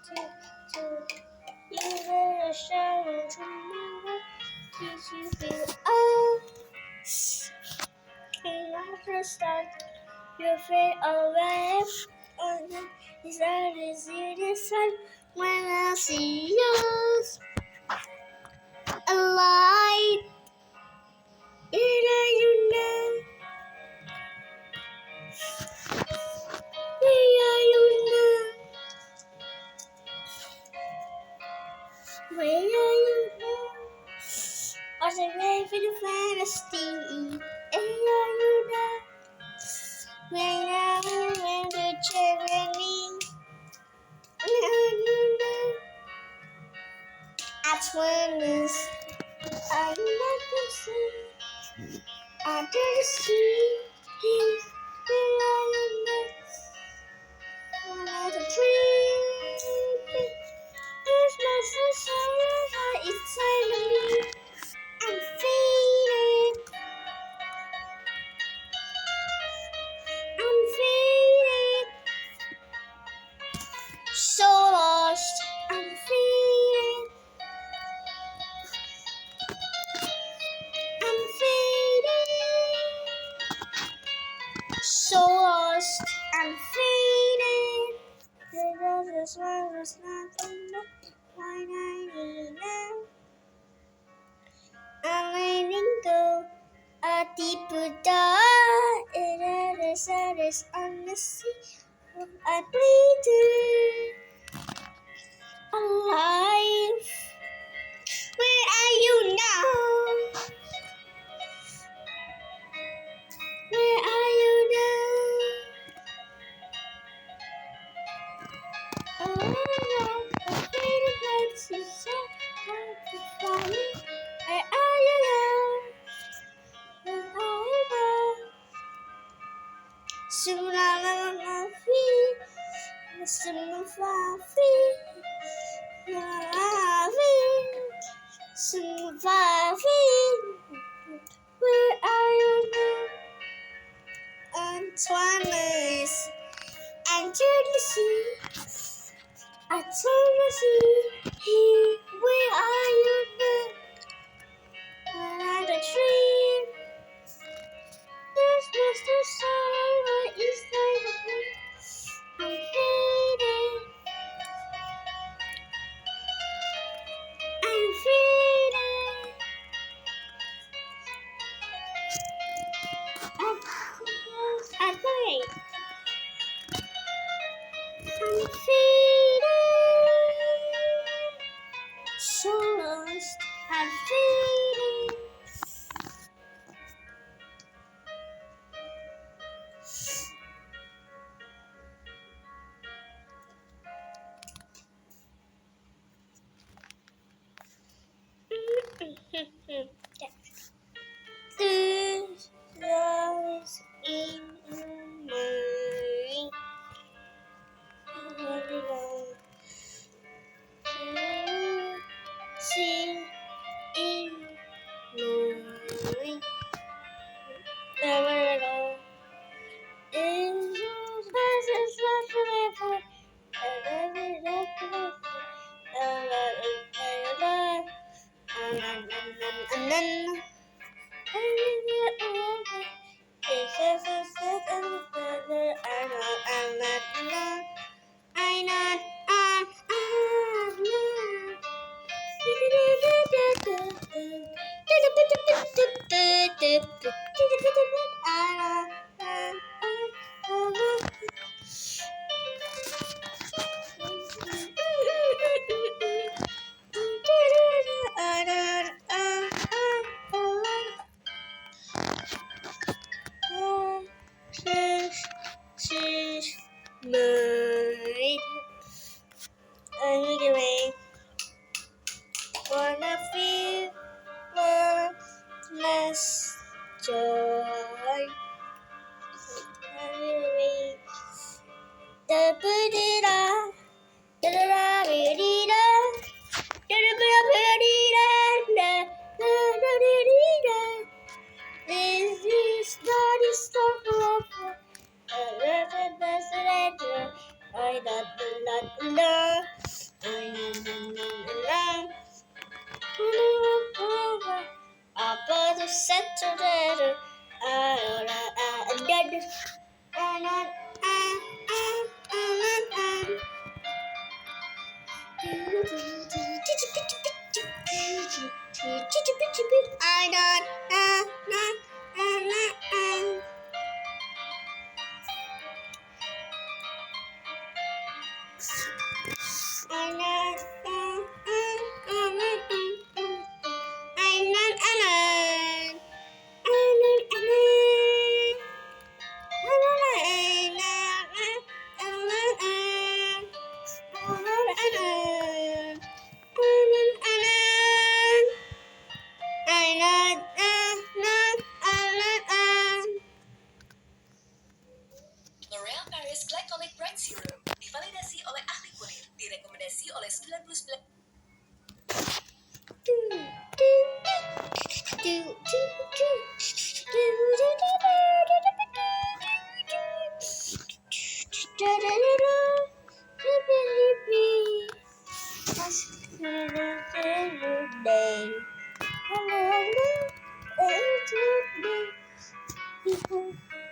to you let a shadow tomorrow makes you feel and after start you fade away and is that is you decide when I see you alive and you know where you know where you know I was ready for the fantasy and you know when I remember journey and you know at 20s I never see under the sea where you know another dream there's no sunshine inside of me I'm fading so lost I'm fading so lost I'm fading this one was not enough why I need now I'm letting go a deeper dive in the sadness on the sea I bleed alive where are you now where are you now oh no I'm fading like Susan where are you now where are you now soon I'm on my feet soon I'm surviving. Where are you now? Antoine's enter the sea. I turn the sea. Where are you now? Another tree. There's Mr. Sorrow inside of me. I'm fading. I'm fading. I'm fading. I'm fading. So lost. I'm fading. There's lost in my see in my never go. Is this love forever? And then she's mine. Anyway, wanna feel less joy. Anyway, da ba dee da da da da dee da da da ba dee da da da dee da. This is not a stop forever. I love it, best I do. I love. divalidasi oleh ahli kulit, direkomendasi oleh 99.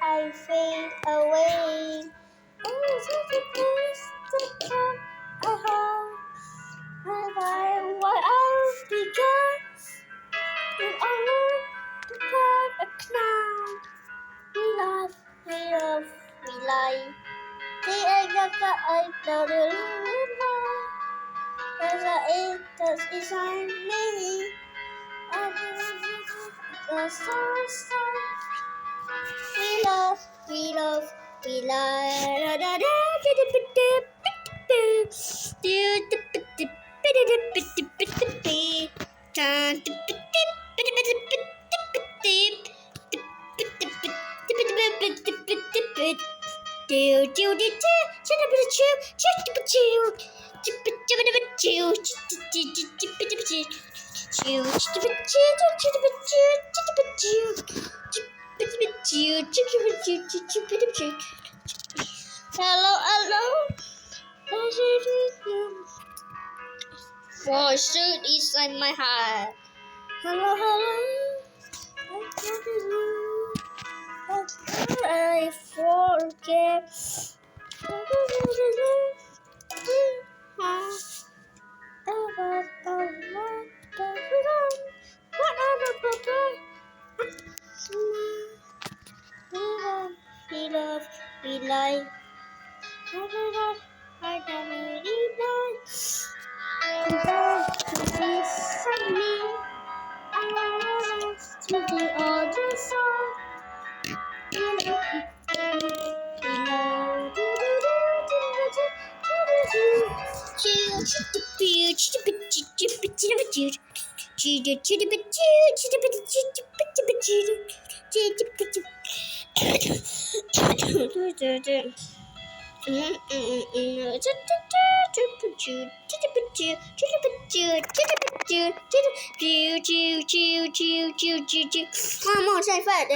I fade away. Oh, such a place to come. What else because you are to cut a clown. We love, we lie. The egg of the eye, the little lie. There's a eight that's beside me. The star. We love, we lie. Hello. Voice inside my heart. Hello. I forget. We love, we lie. I don't beside me. To the other side. Come on, say fat.